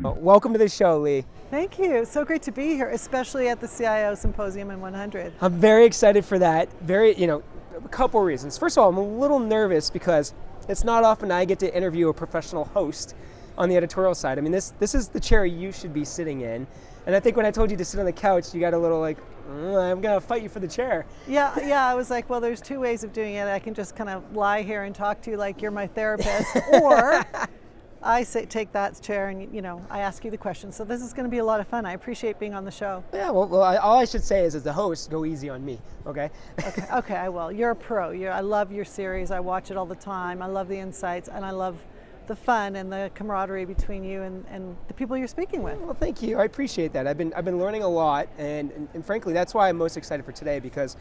Welcome to the show, Lee. Thank you. So great to be here, especially at the CIO Symposium in 100. I'm very excited for that. A couple reasons. First of all, I'm a little nervous because it's not often I get to interview a professional host on the editorial side. I mean, this is the chair you should be sitting in. And I think when I told you to sit on the couch, you got a little like, I'm going to fight you for the chair. Yeah, I was like, well, there's two ways of doing it. I can just kind of lie here and talk to you like you're my therapist, or I take that chair and, I ask you the questions. So this is going to be a lot of fun. I appreciate being on the show. Yeah, well, all I should say is, as the host, go easy on me, okay? Okay, I will. You're a pro. I love your series. I watch it all the time. I love the insights, and I love the fun and the camaraderie between you and the people you're speaking with. Well, thank you. I appreciate that. I've been learning a lot, and frankly, that's why I'm most excited for today, because,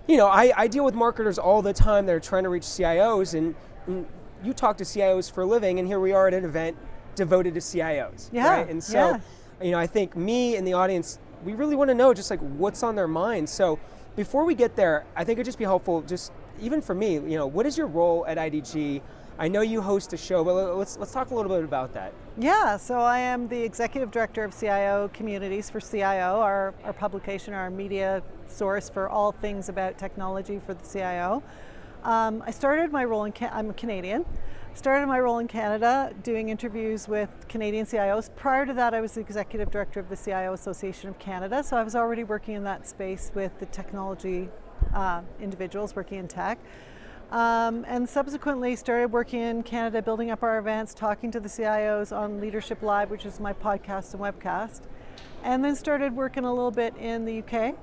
I deal with marketers all the time that are trying to reach CIOs, and you talk to CIOs for a living, and here we are at an event devoted to CIOs. Yeah, right? And so, I think me and the audience, we really want to know just like what's on their minds. So before we get there, I think it'd just be helpful, just even for me, what is your role at IDG? I know you host a show, but let's talk a little bit about that. Yeah, so I am the Executive Director of CIO Communities for CIO, our publication, our media source for all things about technology for the CIO. I started my role I'm Canadian. Started my role in Canada doing interviews with Canadian CIOs. Prior to that, I was the Executive Director of the CIO Association of Canada, so I was already working in that space with the technology individuals working in tech. And subsequently started working in Canada, building up our events, talking to the CIOs on Leadership Live, which is my podcast and webcast. And then started working a little bit in the UK,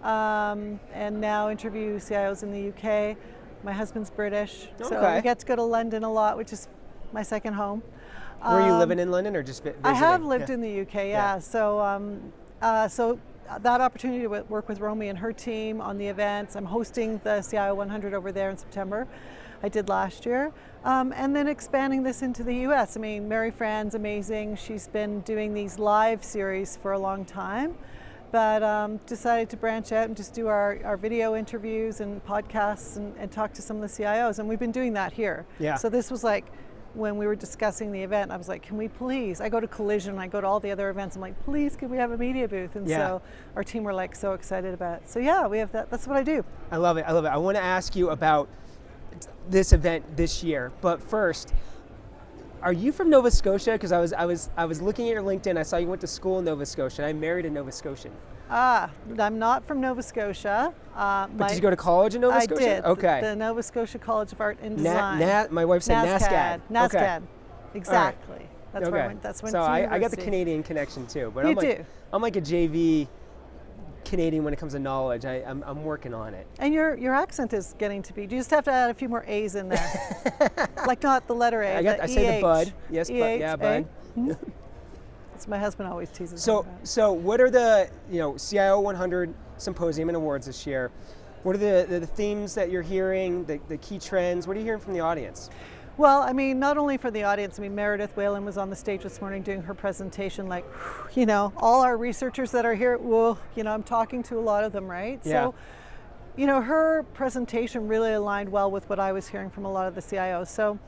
and now interview CIOs in the UK. My husband's British, so we get to go to London a lot, which is my second home. Were you living in London or just visiting? I have lived in the UK, yeah. So that opportunity to work with Romy and her team on the events. I'm hosting the CIO 100 over there in September. I did last year. And then expanding this into the US. I mean, Mary Fran's amazing. She's been doing these live series for a long time, but decided to branch out and just do our video interviews and podcasts and talk to some of the CIOs. And we've been doing that here. Yeah. So this was like, when we were discussing the event, I was like, can we please, I go to Collision, I go to all the other events, I'm like, please, can we have a media booth? And so our team were like so excited about it. So yeah, we have that, that's what I do. I love it. I want to ask you about this event this year, but first, are you from Nova Scotia? Because I was looking at your LinkedIn, I saw you went to school in Nova Scotia. I married a Nova Scotian. I'm not from Nova Scotia. But did you go to college in Nova Scotia? I did. Okay. The Nova Scotia College of Art and Design. My wife said NASCAD. NASCAD. Okay. Exactly. Right. That's okay. where that's when. So I got the Canadian connection too, but I'm like a JV Canadian when it comes to knowledge. I'm working on it. And your accent is getting to be. You just have to add a few more A's in there, like not the letter A. I say the bud. Yes, bud. Yeah, bud. That's my husband always teases me about. So what are the CIO 100 Symposium and Awards this year? What are the themes that you're hearing? The key trends? What are you hearing from the audience? Well, I mean, not only for the audience. I mean, Meredith Whalen was on the stage this morning doing her presentation. Like, all our researchers that are here. Well, I'm talking to a lot of them, right? Yeah. So, her presentation really aligned well with what I was hearing from a lot of the CIOs. So,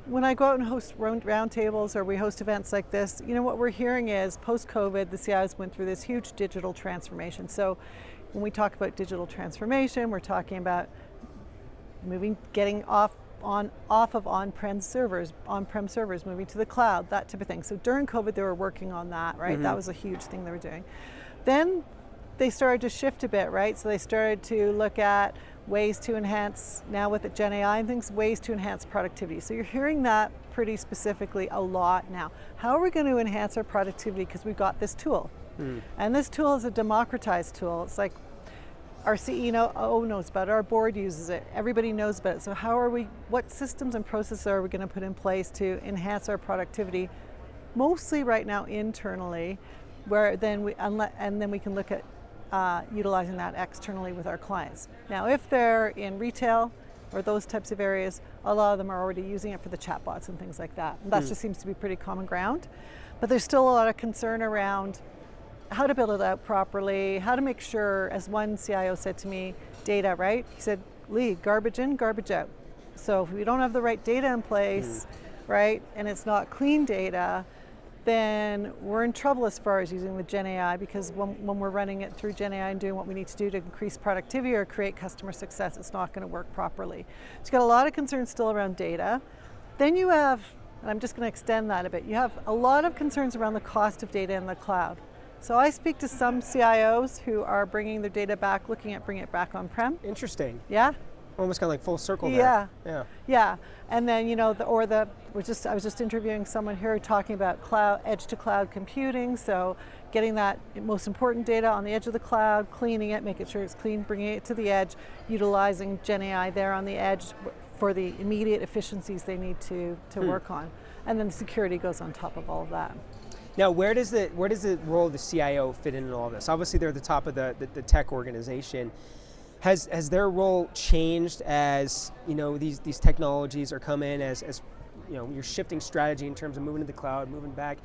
when I go out and host roundtables or we host events like this, what we're hearing is post-COVID, the CIOs went through this huge digital transformation. So when we talk about digital transformation, we're talking about getting off of on-prem servers, moving to the cloud, that type of thing. So during COVID, they were working on that, right? Mm-hmm. That was a huge thing they were doing. Then they started to shift a bit, right? So they started to look at ways to enhance, now with the Gen AI and things, ways to enhance productivity. So you're hearing that pretty specifically a lot now. How are we going to enhance our productivity? Because we've got this tool. And this tool is a democratized tool. It's like our CEO knows about it, our board uses it, everybody knows about it. So what systems and processes are we going to put in place to enhance our productivity, mostly right now internally, then we can look at utilizing that externally with our clients. Now, if they're in retail or those types of areas, a lot of them are already using it for the chatbots and things like that. And that just seems to be pretty common ground. But there's still a lot of concern around how to build it out properly, how to make sure, as one CIO said to me, data, right? He said, Lee, garbage in, garbage out. So if we don't have the right data in place, right, and it's not clean data, then we're in trouble as far as using the Gen AI, because when we're running it through Gen AI and doing what we need to do to increase productivity or create customer success, it's not going to work properly. So you've got a lot of concerns still around data. Then you have, and I'm just going to extend that a bit, you have a lot of concerns around the cost of data in the cloud. So I speak to some CIOs who are bringing their data back, looking at bringing it back on-prem. Interesting. Yeah. Almost kind of like full circle there. Yeah. And then, I was just interviewing someone here talking about edge to cloud computing. So getting that most important data on the edge of the cloud, cleaning it, making sure it's clean, bringing it to the edge, utilizing Gen AI there on the edge for the immediate efficiencies they need to work on. And then the security goes on top of all of that. Now, where does the role of the CIO fit in all this? Obviously, they're at the top of the tech organization. Has their role changed as these technologies are coming, as you're shifting strategy in terms of moving to the cloud, moving back?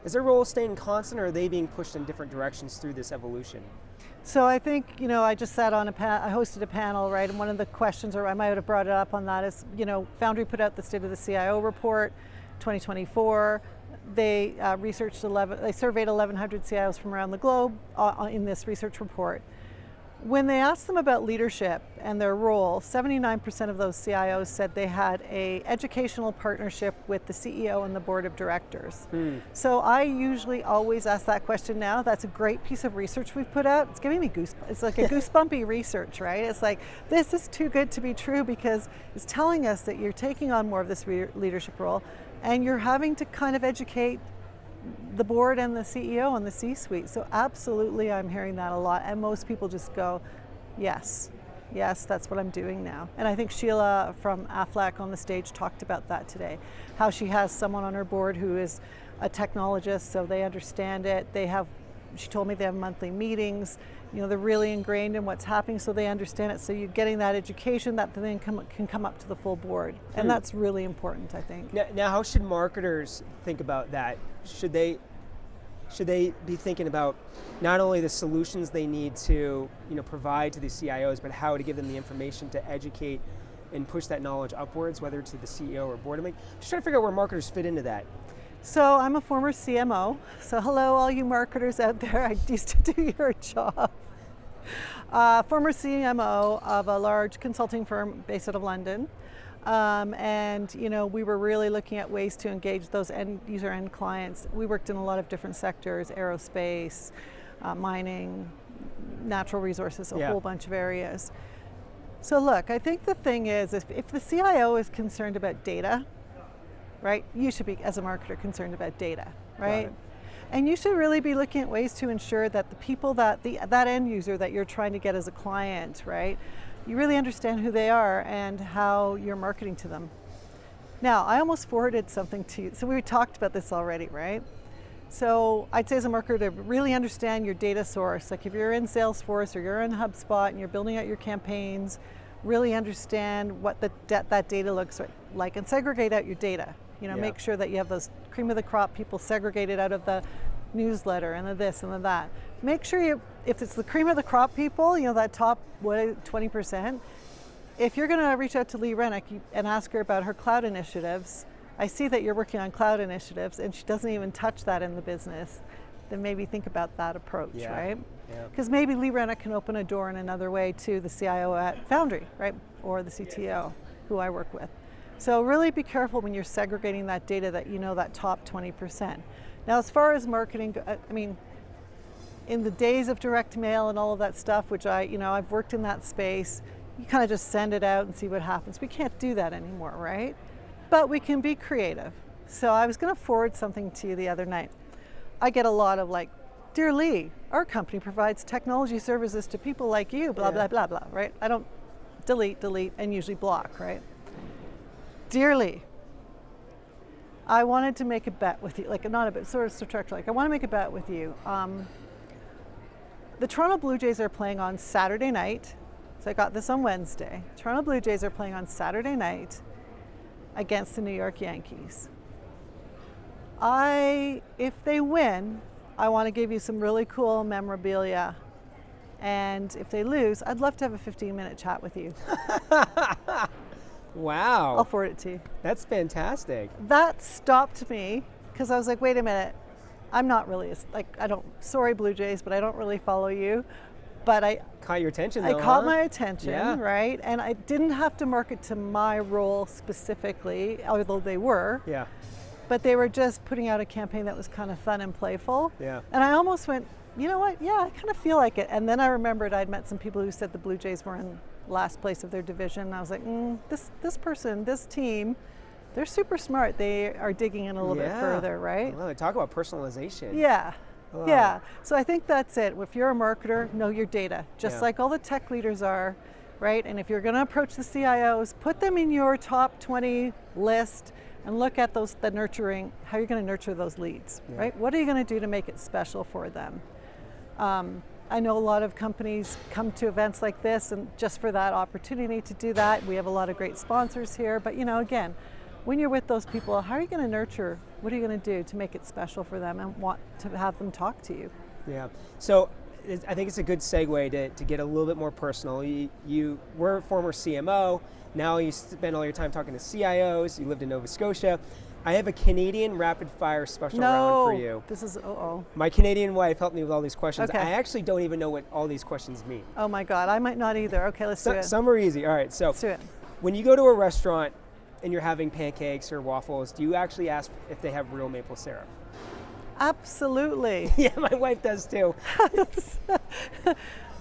Is their role staying constant, or are they being pushed in different directions through this evolution? So I think, I just sat on I hosted a panel, right? And one of the questions, or I might have brought it up on that, is, Foundry put out the State of the CIO report 2024. They they surveyed 1,100 CIOs from around the globe in this research report. When they asked them about leadership and their role, 79% of those CIOs said they had an educational partnership with the CEO and the board of directors. So I usually always ask that question now. That's a great piece of research we've put out. It's giving me goosebumps. It's like a goosebumpy research, right? It's like, this is too good to be true, because it's telling us that you're taking on more of this leadership role, and you're having to kind of educate the board and the CEO and the C-suite. So absolutely, I'm hearing that a lot, and most people just go, yes, that's what I'm doing now. And I think Sheila from Aflac on the stage talked about that today, how she has someone on her board who is a technologist, so they understand it. She told me they have monthly meetings. They're really ingrained in what's happening, so they understand it. So you're getting that education that then can come up to the full board. And that's really important, I think. Now, how should marketers think about that? Should they be thinking about not only the solutions they need to provide to the CIOs, but how to give them the information to educate and push that knowledge upwards, whether it's to the CEO or board? Just trying to figure out where marketers fit into that. So I'm a former CMO. So hello, all you marketers out there. I used to do your job. Former CMO of a large consulting firm based out of London. And we were really looking at ways to engage those end clients. We worked in a lot of different sectors: aerospace, mining, natural resources, a whole bunch of areas. So look, I think the thing is, if the CIO is concerned about data, right, you should be, as a marketer, concerned about data, right? And you should really be looking at ways to ensure that the people that end user that you're trying to get as a client, right, you really understand who they are and how you're marketing to them. Now, I almost forwarded something to you. So we talked about this already, right? So I'd say as a marketer to really understand your data source. Like if you're in Salesforce or you're in HubSpot and you're building out your campaigns, really understand what that data looks like and segregate out your data. Make sure that you have those cream of the crop people segregated out of the newsletter and the this and the that. Make sure if it's the cream of the crop people, that top 20%, if you're going to reach out to Lee Rennick and ask her about her cloud initiatives, I see that you're working on cloud initiatives and she doesn't even touch that in the business, then maybe think about that approach, right? Because maybe Lee Rennick can open a door in another way to the CIO at Foundry, right? Or the CTO, who I work with. So really be careful when you're segregating that data that that top 20%. Now, as far as marketing, in the days of direct mail and all of that stuff, which I've worked in that space, you kind of just send it out and see what happens. We can't do that anymore, right? But we can be creative. So I was going to forward something to you the other night. I get a lot of Dear Lee, our company provides technology services to people like you, blah, blah, blah, blah, right? I don't delete, and usually block, right? Dear Lee, I wanted to make a bet with you, not a bet, sort of structure, I want to make a bet with you. The Toronto Blue Jays are playing on Saturday night, so I got this on Wednesday. Toronto Blue Jays are playing on Saturday night against the New York Yankees. If they win, I want to give you some really cool memorabilia And if they lose, I'd love to have a 15-minute chat with you. Wow. I'll forward it to you. That's fantastic. That stopped me because I was like, wait a minute, I'm not really, sorry Blue Jays, but I don't really follow you. But I caught your attention though, caught my attention, Yeah. right? And I didn't have to market to my role specifically, although they were. Yeah. But they were just putting out a campaign that was kind of fun and playful. Yeah. And I almost went, you know what? Yeah, I kind of feel like it. And then I remembered I'd met some people who said the Blue Jays were in last place of their division. And I was like, this person, this team, they're super smart. They are digging in a little bit further, right? Well, talk about personalization. Yeah. Wow. Yeah. So I think that's it. If you're a marketer, know your data, just like all the tech leaders are, right? And if you're going to approach the CIOs, put them in your top 20 list and look at the nurturing, how you're going to nurture those leads, right? What are you going to do to make it special for them? I know a lot of companies come to events like this and just for that opportunity to do that. We have a lot of great sponsors here, but again, when you're with those people, how are you going to nurture? What are you going to do to make it special for them and want to have them talk to you? Yeah. So I think it's a good segue to get a little bit more personal. You were a former CMO. Now you spend all your time talking to CIOs. You lived in Nova Scotia. I have a Canadian rapid fire special round for you. This is, My Canadian wife helped me with all these questions. Okay. I actually don't even know what all these questions mean. Oh my God, I might not either. Okay, let's do it. Some are easy. All right, so Let's do it. when you go to a restaurant and you're having pancakes or waffles, do you actually ask if they have real maple syrup? Absolutely. Yeah, my wife does too.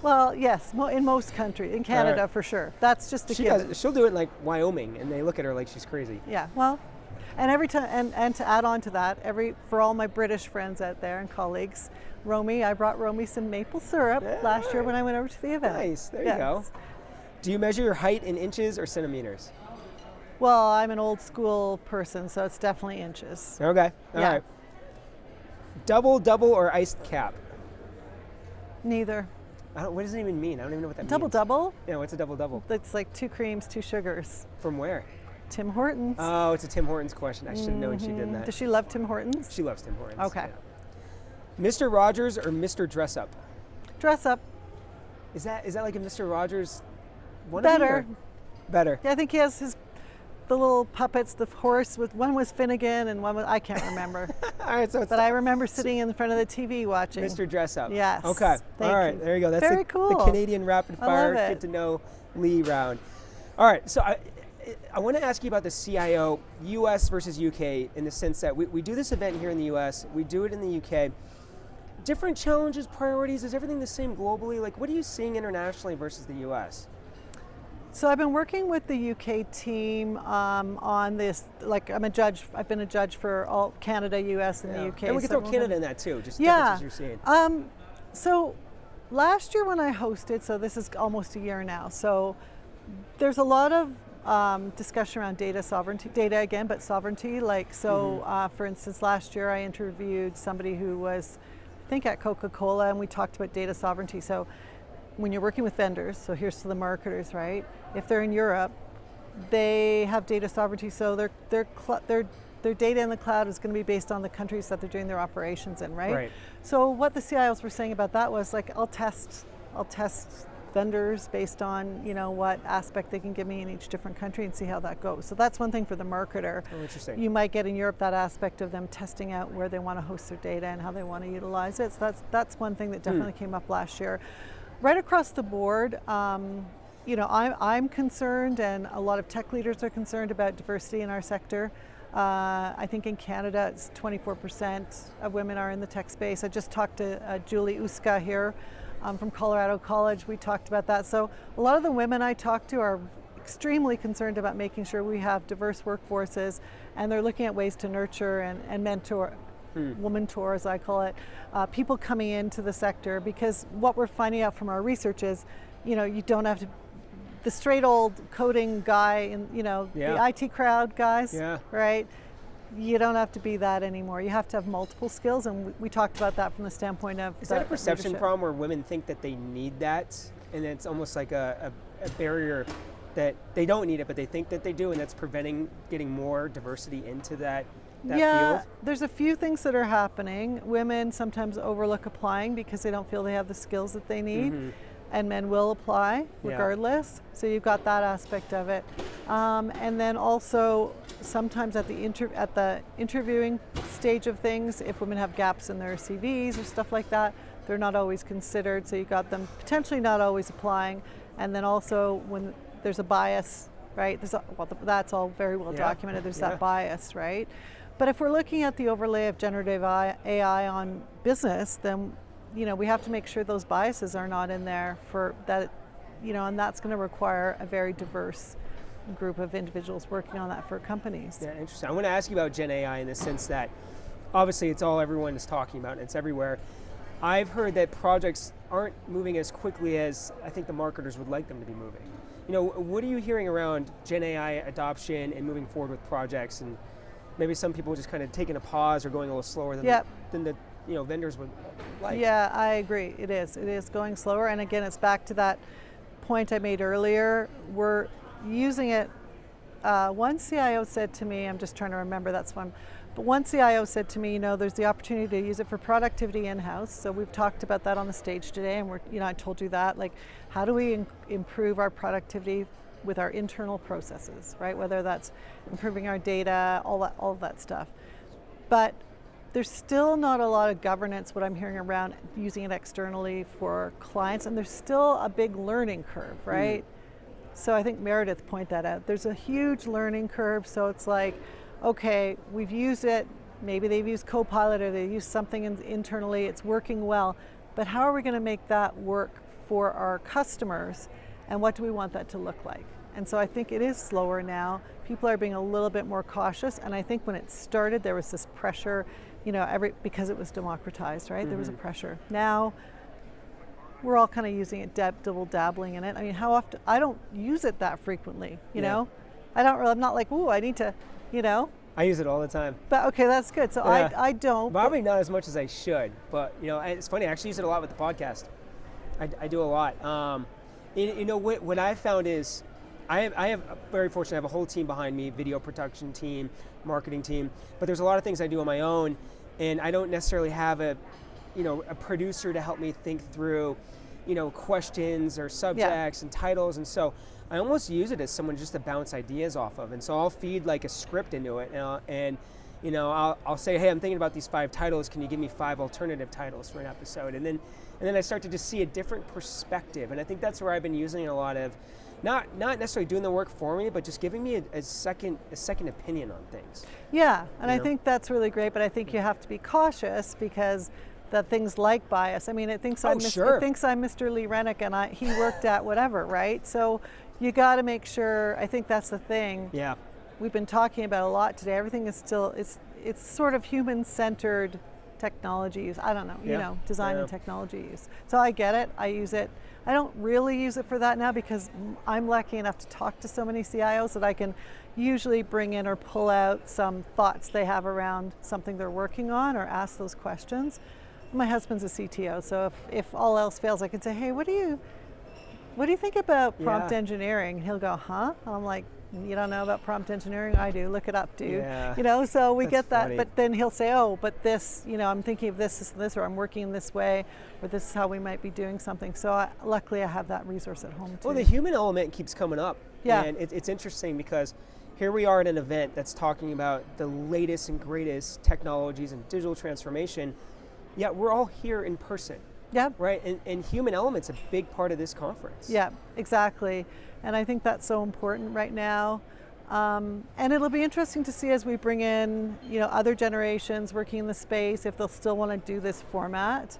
Well, yes, in most countries, in Canada for sure. That's just a given. She'll do it in like Wyoming, and they look at her like she's crazy. Yeah, well, and every time, and to add on to that, for all my British friends out there and colleagues, I brought Romy some maple syrup last year when I went over to the event. Nice, there you go. Do you measure your height in inches or centimeters? Well, I'm an old school person, so it's definitely inches. Okay, all right. Double or iced cap? Neither. What does it even mean? I don't even know what that means. Double? Yeah, what's a double? It's like 2 creams, 2 sugars. From where? Tim Hortons. Oh, it's a Tim Hortons question. I should have known she did that. Does she love Tim Hortons? She loves Tim Hortons. Okay. Yeah. Mr. Rogers or Mr. Dress Up? Dress Up. Is that like a Mr. Rogers one? Better. Better. Yeah, I think he has the little puppets, the horse, one was Finnegan and one was, I can't remember. All right, but I remember sitting in front of the TV watching. Mr. Dress Up. Yes. Okay. Thank All right, you. there you go. That's Very cool. The Canadian rapid fire I love it. get to know Lee round. All right, so I want to ask you about the CIO US versus UK in the sense that we do this event here in the US, we do it in the UK. Different challenges, priorities, is everything the same globally? Like, what are you seeing internationally versus the US? So I've been working with the UK team on this. Like, I'm a judge. I've been a judge for all Canada, US, and the UK. And we can throw Canada in that too. Just yeah. differences you're seeing. So last year when I hosted, so this is almost a year now. So there's a lot of discussion around data sovereignty, data again, but sovereignty. Like, so for instance, last year I interviewed somebody who was, I think, at Coca-Cola, and we talked about data sovereignty. So when you're working with vendors, so here's to the marketers, right? If they're in Europe, they have data sovereignty, so their data in the cloud is going to be based on the countries that they're doing their operations in, right? Right. So what the CIOs were saying about that was like, I'll test vendors based on what aspect they can give me in each different country and see how that goes. So that's one thing for the marketer. Oh, interesting. You might get in Europe that aspect of them testing out where they want to host their data and how they want to utilize it. So that's one thing that definitely came up last year. Right across the board, I'm concerned, and a lot of tech leaders are concerned about diversity in our sector. I think in Canada, it's 24% of women are in the tech space. I just talked to Julie Uska here from Colorado College. We talked about that. So a lot of the women I talk to are extremely concerned about making sure we have diverse workforces, and they're looking at ways to nurture and mentor, woman tour as I call it, people coming into the sector, because what we're finding out from our research is, you don't have to, the straight old coding guy and the IT crowd guys, right? You don't have to be that anymore. You have to have multiple skills, and we talked about that from the standpoint of Is that a perception problem where women think that they need that, and it's almost like a barrier that they don't need it, but they think that they do, and that's preventing getting more diversity into that Yeah, field? there's a few things that are happening. Women sometimes overlook applying because they don't feel they have the skills that they need. And men will apply regardless. So you've got that aspect of it. And then also sometimes at the interviewing stage of things, if women have gaps in their CVs or stuff like that, they're not always considered. So you've got them potentially not always applying. And then also when there's a bias, right? That's all very well documented. There's that bias, right? But if we're looking at the overlay of generative AI on business, then we have to make sure those biases are not in there for that, and that's going to require a very diverse group of individuals working on that for companies. Yeah, interesting. I want to ask you about Gen AI in the sense that obviously it's all everyone is talking about and it's everywhere. I've heard that projects aren't moving as quickly as I think the marketers would like them to be moving. What are you hearing around Gen AI adoption and moving forward with projects, and maybe some people just kind of taking a pause or going a little slower than the vendors would like? Yeah, I agree. It is going slower. And again, it's back to that point I made earlier. We're using it. One CIO said to me, I'm just trying to remember, but one CIO said to me, there's the opportunity to use it for productivity in-house. So we've talked about that on the stage today, and I told you that, like, how do we improve our productivity with our internal processes, right? Whether that's improving our data, all of that stuff. But there's still not a lot of governance, what I'm hearing around using it externally for clients, and there's still a big learning curve, right? So I think Meredith pointed that out. There's a huge learning curve, so it's like, okay, we've used it, maybe they've used Copilot or they've used something internally, it's working well, but how are we going to make that work for our customers, and what do we want that to look like? And so I think it is slower now. People are being a little bit more cautious, and I think when it started there was this pressure, because it was democratized, right? There was a pressure. Now we're all kind of using it, double dabbling in it. I mean, how often? I don't use it that frequently, you know? I'm not like, ooh, I need to, I use it all the time. But okay, that's good. So I don't. Probably not as much as I should, but it's funny, I actually use it a lot with the podcast. I do a lot. What I found is, I have very fortunate, I have a whole team behind me, video production team, marketing team, but there's a lot of things I do on my own, and I don't necessarily have a producer to help me think through, questions or subjects and titles, and so I almost use it as someone just to bounce ideas off of, and so I'll feed like a script into it, and I'll say, hey, I'm thinking about these 5 titles, can you give me 5 alternative titles for an episode, and then I start to just see a different perspective, and I think that's where I've been using a lot of, not necessarily doing the work for me, but just giving me a second opinion on things. Yeah, and I think that's really great, but I think you have to be cautious because that things like bias. I mean, it thinks I'm Mr. Lee Rennick, and he worked at whatever, right? So you got to make sure. I think that's the thing. Yeah, we've been talking about a lot today. Everything is still it's sort of human-centered technologies. I don't know, design and technology use. So I get it. I use it. I don't really use it for that now because I'm lucky enough to talk to so many CIOs that I can usually bring in or pull out some thoughts they have around something they're working on or ask those questions. My husband's a CTO, so if all else fails, I can say, hey, what do you think about prompt engineering? And he'll go, huh? And I'm like, you don't know about prompt engineering? I do. Look it up, dude. Yeah. So we get that. Funny. But then he'll say, oh, but this, I'm thinking of this, or I'm working in this way, or this is how we might be doing something. So luckily I have that resource at home too. Well, the human element keeps coming up. Yeah. And it's interesting because here we are at an event that's talking about the latest and greatest technologies and digital transformation, yet we're all here in person. Yeah. Right, and human element's a big part of this conference. Yeah, exactly. And I think that's so important right now. And it'll be interesting to see as we bring in, other generations working in the space, if they'll still want to do this format.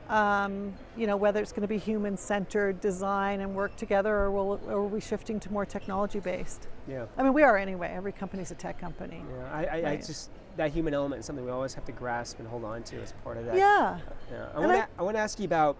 Whether it's going to be human-centered design and work together, or are we shifting to more technology-based? Yeah. I mean, we are anyway. Every company's a tech company. Yeah, I just, that human element is something we always have to grasp and hold on to as part of that. Yeah. I want to ask you about,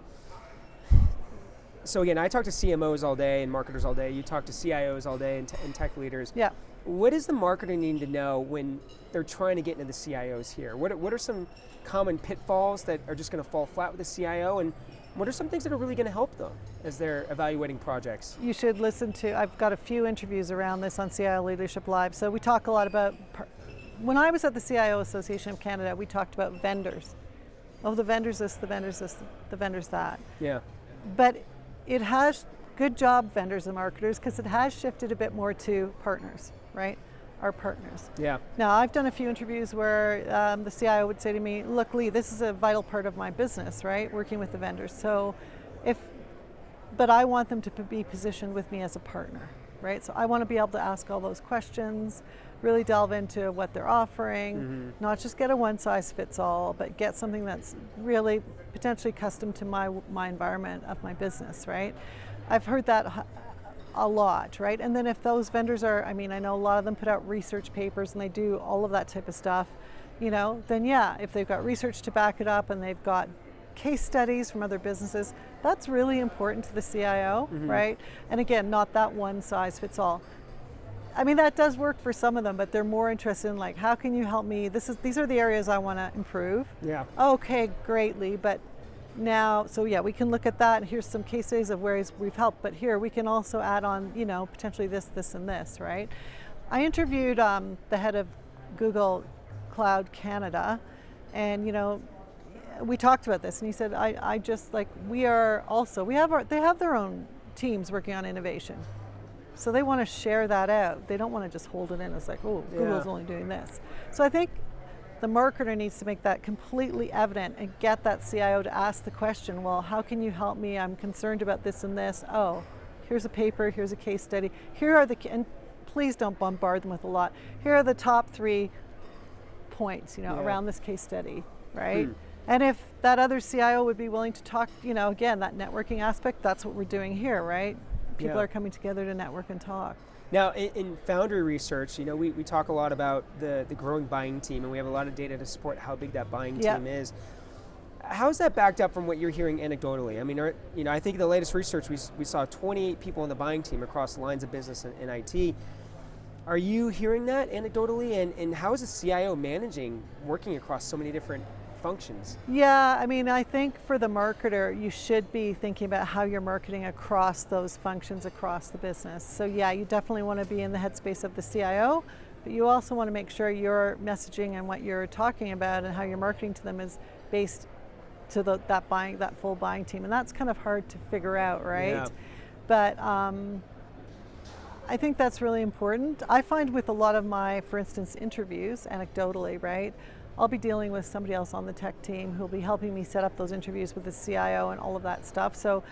so again, I talk to CMOs all day and marketers all day. You talk to CIOs all day and tech leaders. Yeah. What does the marketer need to know when they're trying to get into the CIOs here? What are some common pitfalls that are just going to fall flat with the CIO, and what are some things that are really going to help them as they're evaluating projects? You should listen to, I've got a few interviews around this on CIO Leadership Live. So we talk a lot about when I was at the CIO Association of Canada, we talked about vendors. Oh, the vendors this, the vendors this, the vendors that. Yeah. But it has, good job vendors and marketers, because it has shifted a bit more to partners, right? Our partners. Yeah. Now, I've done a few interviews where the CIO would say to me, look, Lee, this is a vital part of my business, right? Working with the vendors. So but I want them to be positioned with me as a partner, right? So I want to be able to ask all those questions, really delve into what they're offering, not just get a one size fits all, but get something that's really potentially custom to my environment of my business, right? I've heard that a lot, right? And then if those vendors are, I know a lot of them put out research papers and they do all of that type of stuff, then yeah, if they've got research to back it up and they've got case studies from other businesses, that's really important to the CIO, right? And again, not that one size fits all. That does work for some of them, but they're more interested in like, how can you help me? These are the areas I want to improve. Yeah. Okay, greatly, but now, so yeah, we can look at that, and here's some case studies of where we've helped, but here we can also add on, potentially this, and this, right? I interviewed the head of Google Cloud Canada, and we talked about this, and he said, I just like, they have their own teams working on innovation. So they want to share that out. They don't want to just hold it in as like, oh, Google's only doing this. So I think the marketer needs to make that completely evident and get that CIO to ask the question, well, how can you help me? I'm concerned about this and this. Oh, here's a paper, here's a case study. Here are and please don't bombard them with a lot. Here are the top 3 points, around this case study, right? And if that other CIO would be willing to talk, again, that networking aspect, that's what we're doing here, right? People are coming together to network and talk. Now, in Foundry research, we talk a lot about the growing buying team, and we have a lot of data to support how big that buying team is. How is that backed up from what you're hearing anecdotally? I think the latest research, we saw 28 people on the buying team across lines of business and IT. Are you hearing that anecdotally? And how is a CIO managing working across so many different functions? Yeah, I think for the marketer, you should be thinking about how you're marketing across those functions across the business. So yeah, you definitely want to be in the headspace of the CIO, but you also want to make sure your messaging and what you're talking about and how you're marketing to them is based to that full buying team. And that's kind of hard to figure out, right? Yeah. But I think that's really important. I find with a lot of my, for instance, interviews, anecdotally, right? I'll be dealing with somebody else on the tech team who'll be helping me set up those interviews with the CIO and all of that stuff. So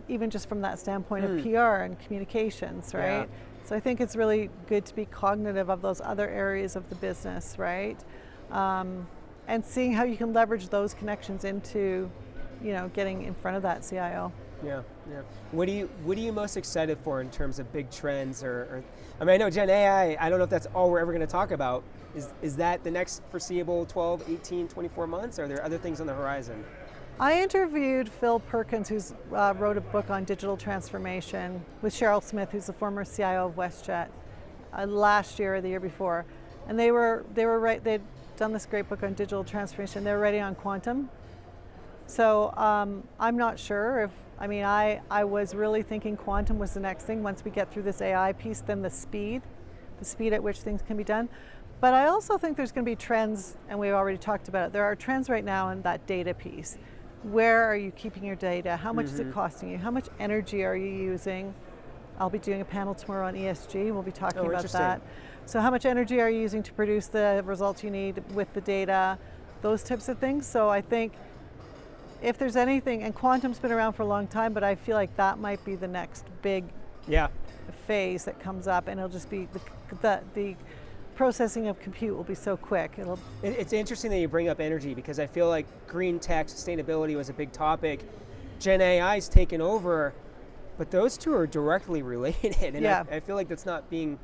even just from that standpoint of PR and communications, right? Yeah. So I think it's really good to be cognitive of those other areas of the business, right? And seeing how you can leverage those connections into, getting in front of that CIO. Yeah. What are you most excited for in terms of big trends I know Gen AI, I don't know if that's all we're ever going to talk about. Is that the next foreseeable 12, 18, 24 months? Or are there other things on the horizon? I interviewed Phil Perkins, who's wrote a book on digital transformation, with Cheryl Smith, who's the former CIO of WestJet, last year or the year before. And they were right, they'd done this great book on digital transformation. They were writing on quantum. So I'm not sure if, I was really thinking quantum was the next thing. Once we get through this AI piece, then the speed at which things can be done. But I also think there's going to be trends, and we've already talked about it. There are trends right now in that data piece. Where are you keeping your data? How much is it costing you? How much energy are you using? I'll be doing a panel tomorrow on ESG. We'll be talking about that. So how much energy are you using to produce the results you need with the data? Those types of things. So I think if there's anything, and quantum's been around for a long time, but I feel like that might be the next big phase that comes up, and it'll just be the processing of compute will be so quick. It's interesting that you bring up energy, because I feel like green tech, sustainability was a big topic. Gen AI's taken over, but those two are directly related, and I feel like that's not being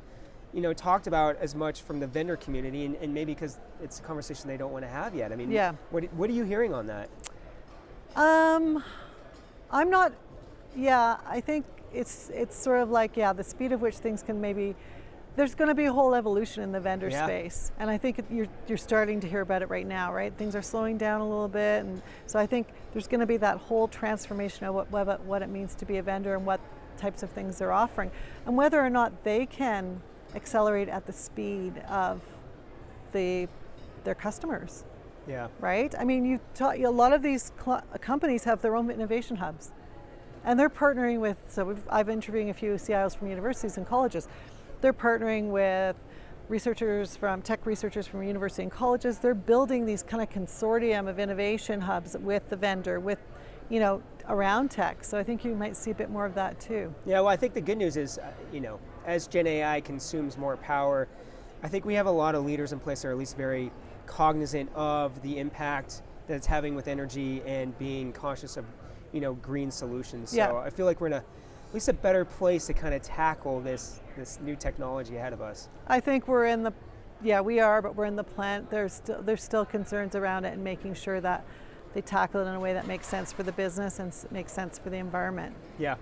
talked about as much from the vendor community, and maybe because it's a conversation they don't want to have yet. What are you hearing on that? I'm not, I think it's sort of like, the speed of which things can maybe, there's going to be a whole evolution in the vendor space. And I think you're starting to hear about it right now, right? Things are slowing down a little bit. And so I think there's going to be that whole transformation of what it means to be a vendor and what types of things they're offering. And whether or not they can accelerate at the speed of their customers. Yeah. Right? I mean, a lot of these companies have their own innovation hubs, and they're partnering with. So I've interviewing a few CIOs from universities and colleges. They're partnering with tech researchers from university and colleges. They're building these kind of consortium of innovation hubs with the vendor, around tech. So I think you might see a bit more of that too. Yeah. Well, I think the good news is, as Gen AI consumes more power, I think we have a lot of leaders in place that are at least very cognizant of the impact that it's having with energy and being conscious of, green solutions. Yeah. So I feel like we're in at least a better place to kind of tackle this new technology ahead of us. I think we are, but we're in the plant. There's still concerns around it and making sure that they tackle it in a way that makes sense for the business and makes sense for the environment. Yeah.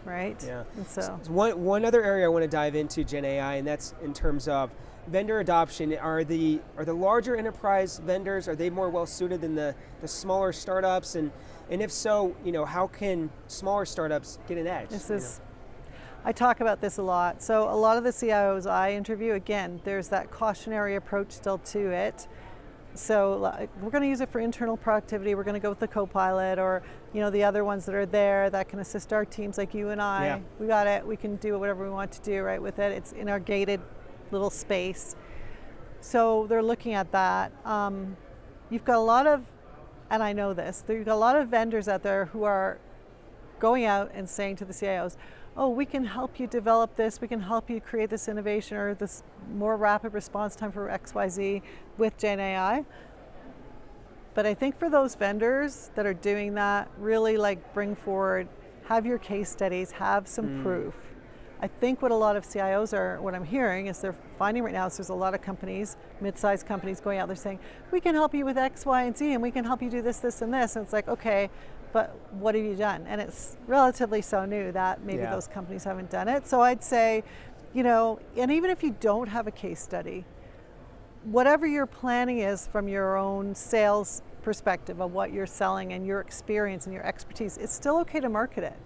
Right? Yeah. And so one other area I want to dive into Gen AI, and that's in terms of vendor adoption. Are the larger enterprise vendors, are they more well suited than the smaller startups? And if so, how can smaller startups get an edge? I talk about this a lot. So a lot of the CIOs I interview, again, there's that cautionary approach still to it. So we're going to use it for internal productivity. We're going to go with the Copilot, or the other ones that are there that can assist our teams, like you and I. Yeah. We got it. We can do whatever we want to do, right, with it. It's in our gated little space. So they're looking at that. You've got a lot of, and I know this, you've got a lot of vendors out there who are going out and saying to the CIOs, oh, we can help you develop this, we can help you create this innovation or this more rapid response time for XYZ with Gen AI. But I think for those vendors that are doing that, really bring forward, have your case studies, have some proof. I think what a lot of CIOs what I'm hearing is they're finding right now is there's a lot of companies, mid-sized companies going out there saying, we can help you with X, Y, and Z, and we can help you do this, this, and this. And it's like, okay, but what have you done? And it's relatively so new that maybe those companies haven't done it. So I'd say, and even if you don't have a case study, whatever your planning is from your own sales perspective of what you're selling and your experience and your expertise, it's still okay to market it.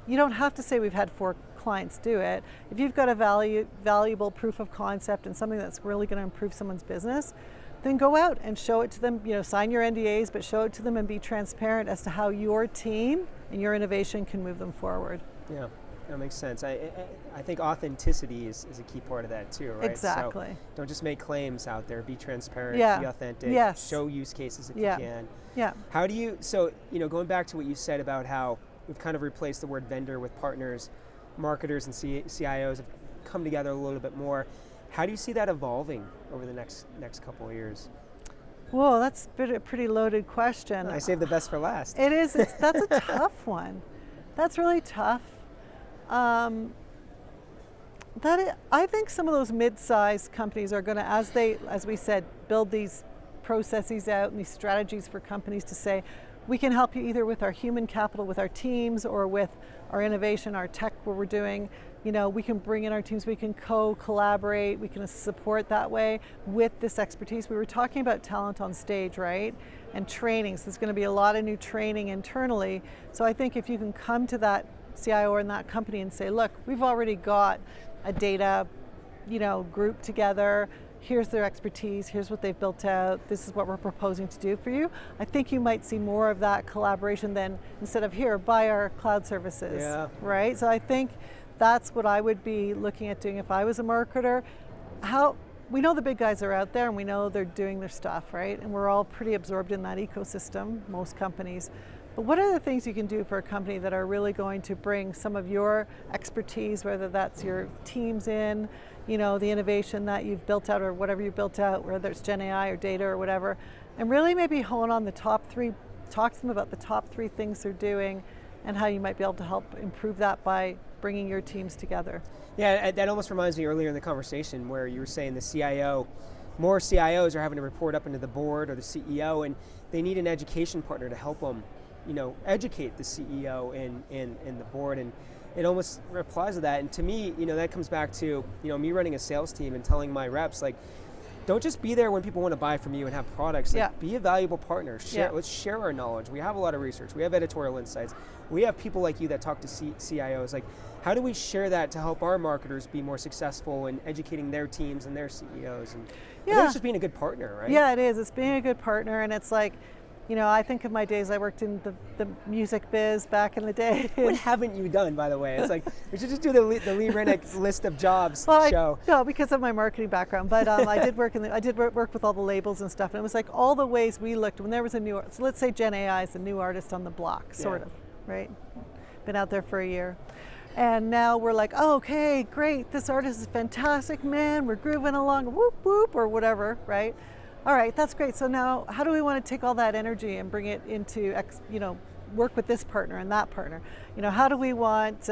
You don't have to say we've had 4 clients do it. If you've got a valuable proof of concept and something that's really going to improve someone's business, then go out and show it to them, sign your NDAs, but show it to them and be transparent as to how your team and your innovation can move them forward. Yeah, that makes sense. I think authenticity is a key part of that too, right? Exactly. So don't just make claims out there, be transparent, be authentic, show use cases if you can. Yeah. How do you, going back to what you said about how we've kind of replaced the word vendor with partners, marketers and CIOs have come together a little bit more. How do you see that evolving over the next couple of years? Whoa, that's a pretty loaded question. I saved the best for last. It is. That's a tough one. That's really tough. I think some of those mid-sized companies are going to, as we said, build these processes out and these strategies for companies to say, we can help you either with our human capital, with our teams, or with our innovation, our tech, what we're doing. We can bring in our teams, we can collaborate, we can support that way with this expertise. We were talking about talent on stage, right? And training, so there's going to be a lot of new training internally. So I think if you can come to that CIO or in that company and say, look, we've already got a data, group together, here's their expertise, here's what they've built out, this is what we're proposing to do for you. I think you might see more of that collaboration than instead of here, buy our cloud services, right? So I think that's what I would be looking at doing if I was a marketer. We know the big guys are out there and we know they're doing their stuff, right? And we're all pretty absorbed in that ecosystem, most companies. But what are the things you can do for a company that are really going to bring some of your expertise, whether that's your teams in, the innovation that you've built out or whatever you built out, whether it's Gen AI or data or whatever, and really maybe hone on the top 3, talk to them about the top 3 things they're doing and how you might be able to help improve that by bringing your teams together. Yeah, that almost reminds me earlier in the conversation where you were saying more CIOs are having to report up into the board or the CEO, and they need an education partner to help them, educate the CEO and the board, and it almost replies to that. And to me, that comes back to, me running a sales team and telling my reps, don't just be there when people want to buy from you and have products. Like, Yeah. be a valuable partner. Yeah. Let's share our knowledge. We have a lot of research. We have editorial insights. We have people like you that talk to CIOs. Like, how do we share that to help our marketers be more successful in educating their teams and their CEOs? And I think it's just being a good partner, right? Yeah, it is. It's being a good partner, and it's like, I think of my days, I worked in the music biz back in the day. What haven't you done, by the way? It's like, we should just do the Lee Rennick list of jobs show. No, because of my marketing background, but I did work with all the labels and stuff, and it was like all the ways we looked when there was a new, so let's say Gen AI is a new artist on the block, sort of, right? Been out there for a year. And now we're like, oh, okay, great, this artist is fantastic, man, we're grooving along, whoop, whoop, or whatever, right? All right, that's great. So now how do we want to take all that energy and bring it into, work with this partner and that partner? How do we want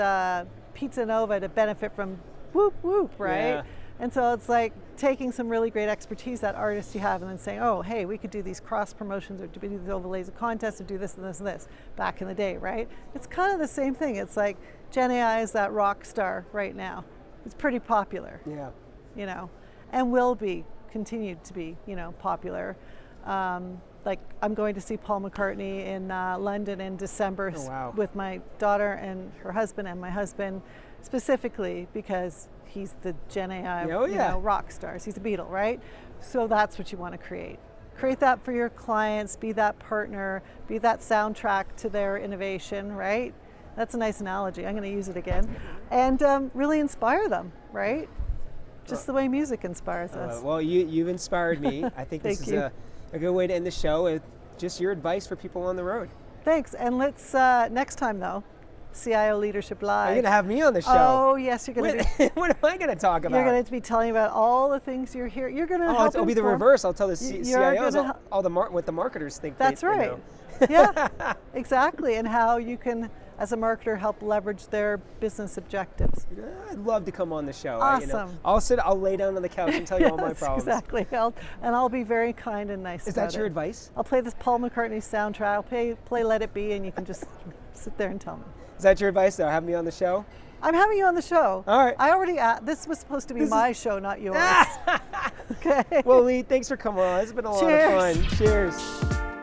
Pizza Nova to benefit from whoop, whoop, right? Yeah. And so it's like taking some really great expertise, that artist you have, and then saying, oh, hey, we could do these cross promotions, or do these overlays of contests, or do this and this and this back in the day, right? It's kind of the same thing. It's like Gen AI is that rock star right now. It's pretty popular. Yeah. And will be continued to be, popular. Like, I'm going to see Paul McCartney in London in December with my daughter and her husband and my husband, specifically because he's the Gen AI rock stars. He's a Beatle, right? So that's what you want to create. Create that for your clients, be that partner, be that soundtrack to their innovation, right? That's a nice analogy. I'm going to use it again. And really inspire them, right? Just the way music inspires us. Well, you've inspired me. I think this is a good way to end the show. Just your advice for people on the road. Thanks. And let's, next time though, CIO Leadership Live. You're going to have me on the show. Oh, yes, you're going to be. What am I going to talk about? You're going to be telling about all the things you're here. You're going to help it'll be the reverse. I'll tell the CIOs what the marketers think. That's right. Yeah, exactly. And how you can, as a marketer, help leverage their business objectives. I'd love to come on the show. Awesome. I'll lay down on the couch and tell you all my problems. Exactly. I'll be very kind and nice. Is that your advice? I'll play this Paul McCartney soundtrack. I'll play Let It Be, and you can just sit there and tell me. Is that your advice, though? Have me on the show? I'm having you on the show. All right. I already this was supposed to be my show, not yours. Okay. Well, Lee, thanks for coming on. It's been a lot of fun. Cheers.